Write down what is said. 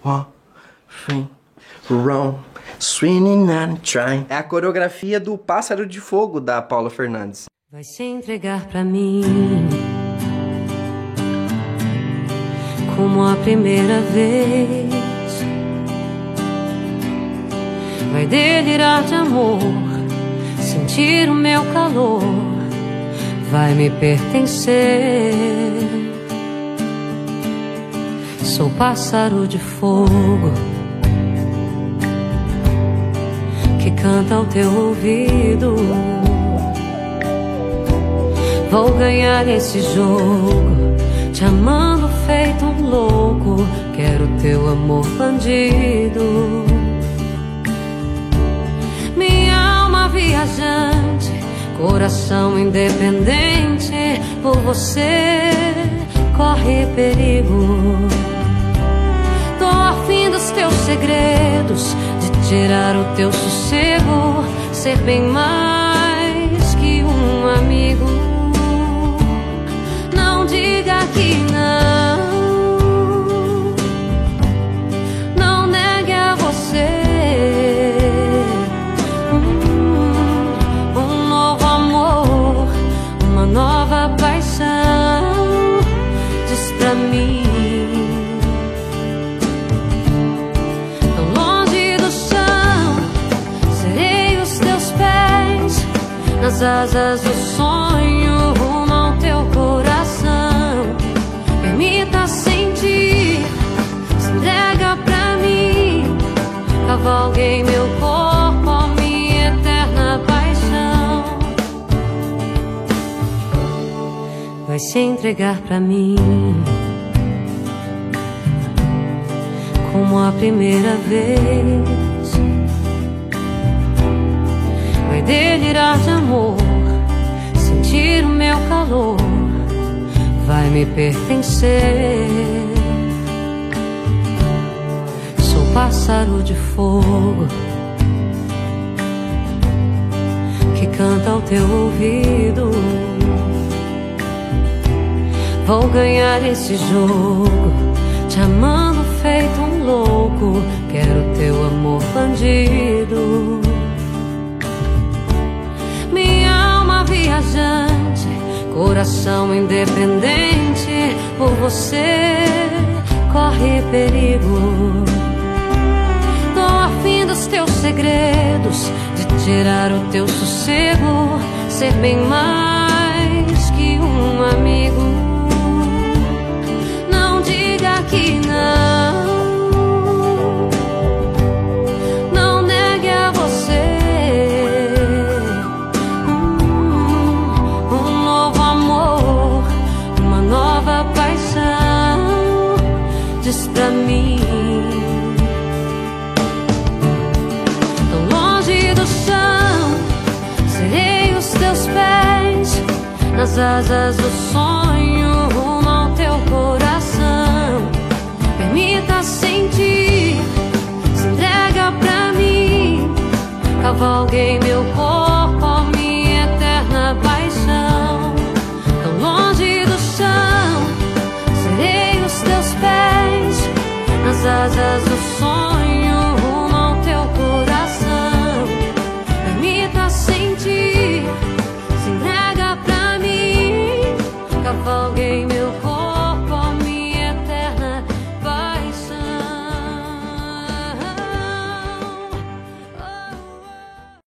One, three, round, swinging and trying. É a coreografia do Pássaro de Fogo, da Paula Fernandes. Vai se entregar pra mim como a primeira vez. Vai delirar de amor, sentir o meu calor, vai me pertencer. Sou pássaro de fogo que canta ao teu ouvido. Vou ganhar esse jogo, te amando feito um louco. Quero teu amor bandido. Minha alma viajante, coração independente, por você corre perigo. Tô afim dos teus segredos, de tirar o teu sossego, ser bem mais que um amigo. Não diga que não negue a você um novo amor, uma nova paixão. Diz pra mim, tão longe do chão, serei os teus pés, nas asas do sonho, rumo ao teu coração. Permita sentir, se entrega pra mim, cavalguei meu corpo, minha eterna paixão. Vai se entregar pra mim como a primeira vez. Vai delirar de amor, sentir o meu calor, vai me pertencer. Sou pássaro de fogo que canta ao teu ouvido. Vou ganhar esse jogo, te amando feito um louco. Quero teu amor bandido. Minha alma viajante, coração independente, por você corre perigo. Tô afim dos teus segredos, de tirar o teu sossego, ser bem mais que um amigo. Não diga que não negue a você um novo amor, uma nova paixão. Diz pra mim, tão longe do chão, serei os teus pés, nas asas do sonho, rumo ao teu coração. Permita sentir, se entrega pra mim, cavalguei meu corpo, minha eterna paixão. Tão longe do chão, serei os teus pés, nas asas do sonho.